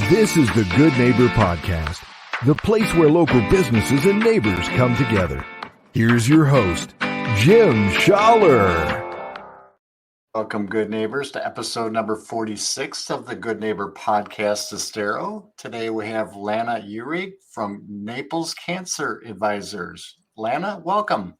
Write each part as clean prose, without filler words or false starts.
This is the Good Neighbor Podcast, the place where local businesses and neighbors come together. Here's your host, Jim Schaller. Welcome, good neighbors, to episode number 46 of the Good Neighbor Podcast Estero. Today we have Lana Uhrig from Naples Cancer Advisors. Lana, welcome.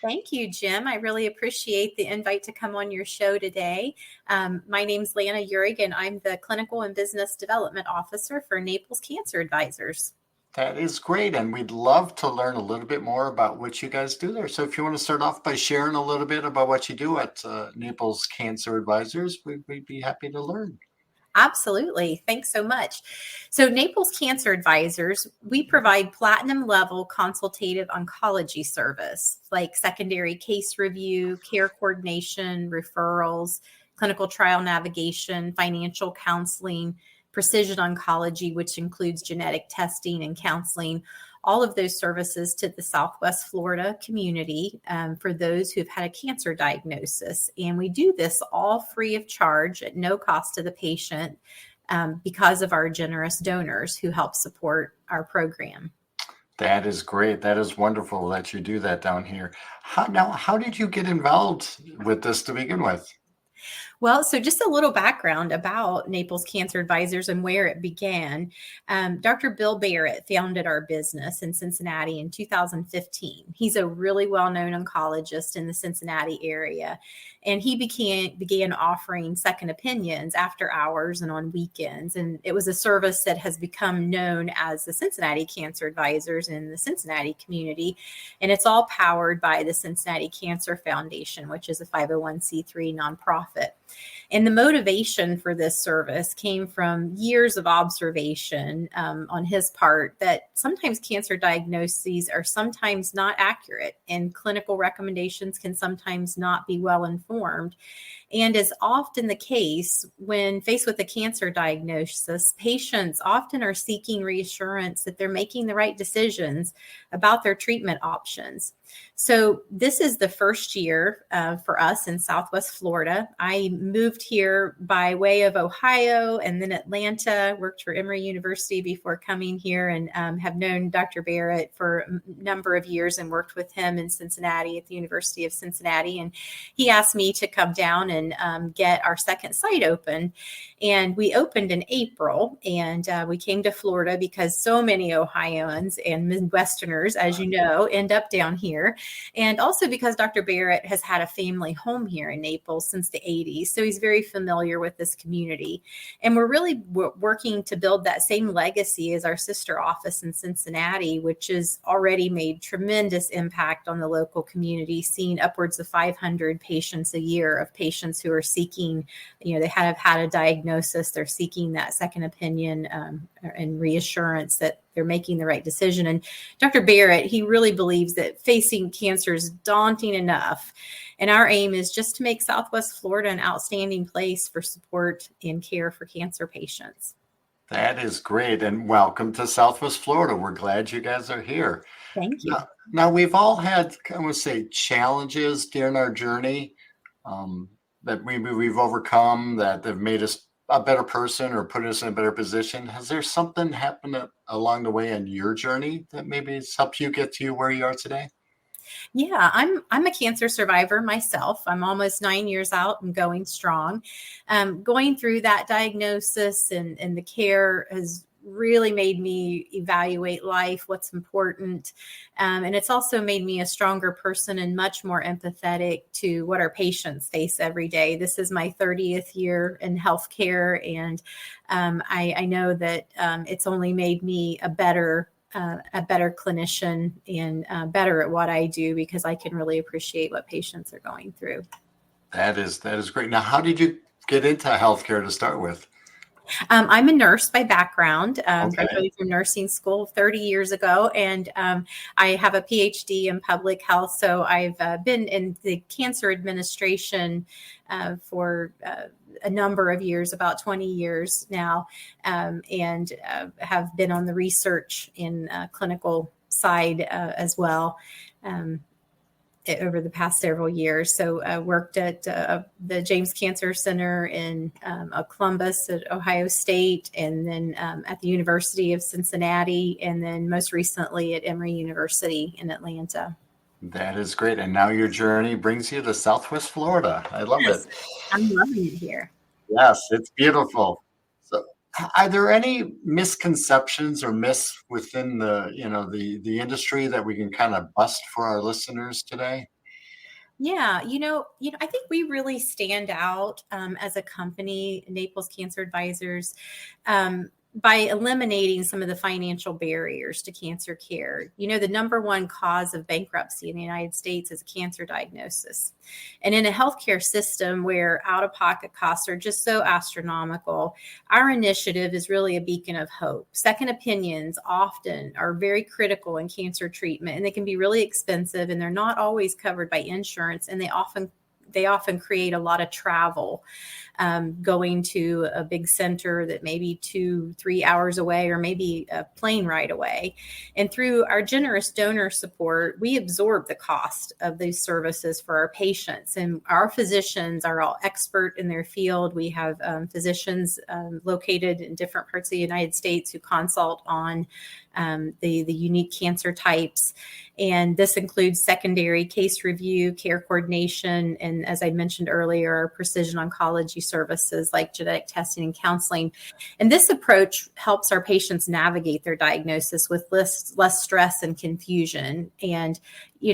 Thank you, Jim. I really appreciate the invite to come on your show today. My name's Lana Uhrig, and I'm the Clinical and Business Development Officer for Naples Cancer Advisors. That is great, and we'd love to learn a little bit more about what you guys do there. So if you want to start off by sharing a little bit about what you do at Naples Cancer Advisors, we'd be happy to learn. Absolutely. Thanks so much. So Naples Cancer Advisors, we provide platinum level consultative oncology service like secondary case review, care coordination, referrals, clinical trial navigation, financial counseling, precision oncology, which includes genetic testing and counseling, all of those services to the Southwest Florida community for those who've had a cancer diagnosis. And we do this all free of charge at no cost to the patient because of our generous donors who help support our program. That is great. That is wonderful that you do that down here. How did you get involved with this to begin with? Well, so just a little background about Naples Cancer Advisors and where it began. Dr. Bill Barrett founded our business in Cincinnati in 2015. He's a really well-known oncologist in the Cincinnati area, and he began offering second opinions after hours and on weekends. And it was a service that has become known as the Cincinnati Cancer Advisors in the Cincinnati community. And it's all powered by the Cincinnati Cancer Foundation, which is a 501c3 nonprofit. And the motivation for this service came from years of observation on his part that sometimes cancer diagnoses are sometimes not accurate and clinical recommendations can sometimes not be well informed. And as often the case, when faced with a cancer diagnosis, patients often are seeking reassurance that they're making the right decisions about their treatment options. So this is the first year for us in Southwest Florida. I moved here by way of Ohio and then Atlanta, worked for Emory University before coming here, and have known Dr. Barrett for a number of years and worked with him in Cincinnati at the University of Cincinnati. And he asked me to come down and get our second site open. And we opened in April, and we came to Florida because so many Ohioans and Midwesterners, as you know, end up down here. And also because Dr. Barrett has had a family home here in Naples since the 80s. So he's very familiar with this community. And we're really working to build that same legacy as our sister office in Cincinnati, which has already made tremendous impact on the local community, seeing upwards of 500 patients a year of patients who are seeking, they have had a diagnosis, they're seeking that second opinion and reassurance that they're making the right decision. And Dr. Barrett, he really believes that facing cancer is daunting enough. And our aim is just to make Southwest Florida an outstanding place for support and care for cancer patients. That is great. And welcome to Southwest Florida. We're glad you guys are here. Thank you. Now we've all had, I would say, challenges during our journey that we've overcome that have made us a better person or put us in a better position. Has there something happened along the way in your journey that maybe has helped you get to where you are today? Yeah, I'm a cancer survivor myself. I'm almost 9 years out and going strong. Going through that diagnosis and the care has really made me evaluate life, what's important. And it's also made me a stronger person and much more empathetic to what our patients face every day. This is my 30th year in healthcare, and I know that it's only made me a better clinician and better at what I do because I can really appreciate what patients are going through. That is great. Now, how did you get into healthcare to start with? I'm a nurse by background, Okay. graduated from nursing school 30 years ago, and I have a PhD in public health. So I've been in the cancer administration for a number of years, about 20 years now, and have been on the research in clinical side as well. over the past several years. So I worked at the James Cancer Center in Columbus at Ohio State, and then at the University of Cincinnati, and then most recently at Emory University in Atlanta. That is great. And now your journey brings you to Southwest Florida. I love it. I'm loving it here. Yes, it's beautiful. So, are there any misconceptions or myths within the industry that we can kind of bust for our listeners today? Yeah, I think we really stand out as a company, Naples Cancer Advisors, by eliminating some of the financial barriers to cancer care. The number one cause of bankruptcy in the United States is cancer diagnosis. And in a healthcare system where out-of-pocket costs are just so astronomical, our initiative is really a beacon of hope. Second opinions often are very critical in cancer treatment, and they can be really expensive, and they're not always covered by insurance, and they often create a lot of travel, going to a big center that may be 2-3 hours away, or maybe a plane ride away. And through our generous donor support, we absorb the cost of these services for our patients. And our physicians are all expert in their field. We have physicians located in different parts of the United States who consult on the unique cancer types. And this includes secondary case review, care coordination, and as I mentioned earlier, our precision oncology services like genetic testing and counseling. And this approach helps our patients navigate their diagnosis with less stress and confusion. And,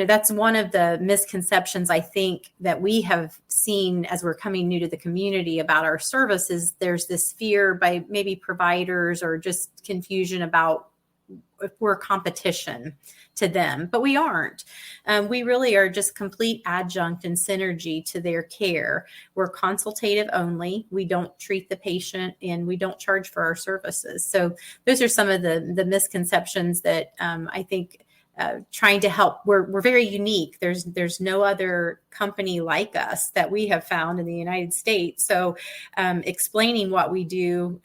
that's one of the misconceptions I think that we have seen as we're coming new to the community about our services. There's this fear by maybe providers, or just confusion about if we're competition to them, but we aren't. We really are just complete adjunct and synergy to their care. We're consultative only. We don't treat the patient, and we don't charge for our services. So those are some of the misconceptions that I think trying to help. We're very unique. There's no other company like us that we have found in the United States. So explaining what we do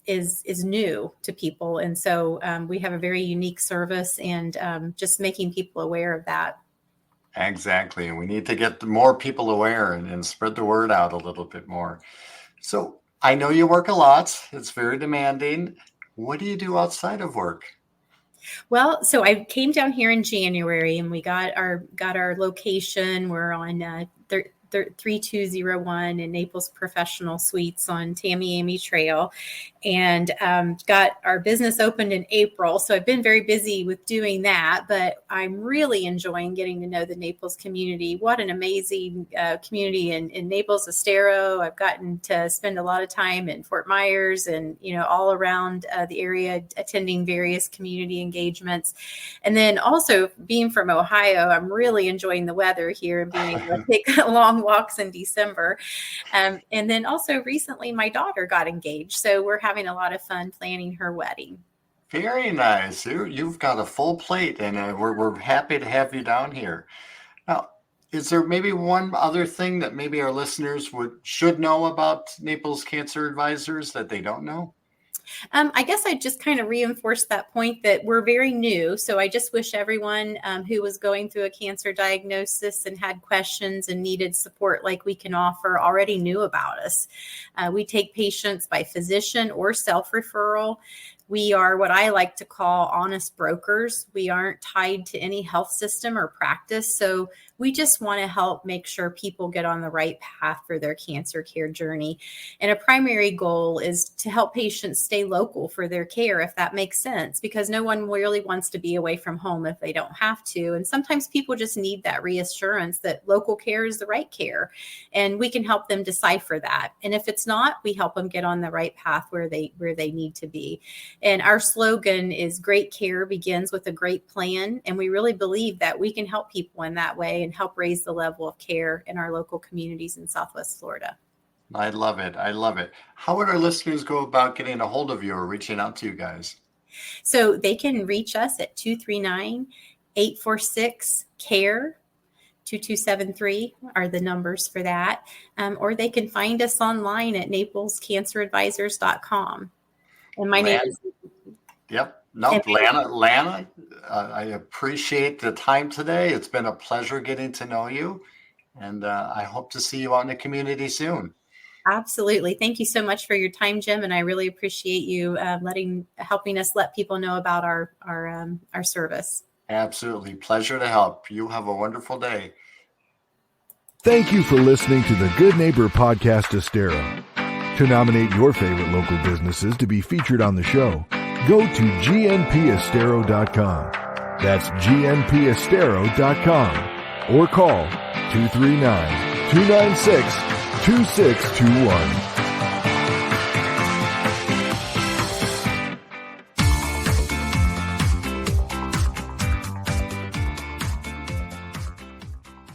is new to people. And so we have a very unique service, and just making people aware of that. Exactly. And we need to get more people aware and spread the word out a little bit more. So I know you work a lot. It's very demanding. What do you do outside of work? Well, so I came down here in January, and we got our location. We're on 3201 in Naples Professional Suites on Tamiami Trail, and got our business opened in April. So I've been very busy with doing that, but I'm really enjoying getting to know the Naples community. What an amazing community in Naples Estero. I've gotten to spend a lot of time in Fort Myers and, all around the area, attending various community engagements. And then also being from Ohio, I'm really enjoying the weather here and being able to take long walks in December. And then also recently my daughter got engaged. So we're having a lot of fun planning her wedding. Very nice. You've got a full plate, and we're happy to have you down here. Now, is there maybe one other thing that maybe our listeners should know about Naples Cancer Advisors that they don't know? I guess I just kind of reinforce that point that we're very new. So I just wish everyone who was going through a cancer diagnosis and had questions and needed support like we can offer already knew about us. We take patients by physician or self-referral. We are what I like to call honest brokers. We aren't tied to any health system or practice. So we just want to help make sure people get on the right path for their cancer care journey. And a primary goal is to help patients stay local for their care, if that makes sense, because no one really wants to be away from home if they don't have to. And sometimes people just need that reassurance that local care is the right care, and we can help them decipher that. And if it's not, we help them get on the right path where they need to be. And our slogan is great care begins with a great plan. And we really believe that we can help people in that way and help raise the level of care in our local communities in Southwest Florida. I love it. I love it. How would our listeners go about getting a hold of you or reaching out to you guys? So they can reach us at 239-846-CARE. 2273 are the numbers for that. Or they can find us online at naplescanceradvisors.com. And my name is... Yep. Nope, Lana, I appreciate the time today. It's been a pleasure getting to know you, and I hope to see you out in the community soon. Absolutely. Thank you so much for your time, Jim, and I really appreciate you helping us let people know about our service. Absolutely. Pleasure to help. You have a wonderful day. Thank you for listening to the Good Neighbor Podcast Estero. To nominate your favorite local businesses to be featured on the show, go to gnpestero.com. That's gnpestero.com or call 239-296-2621.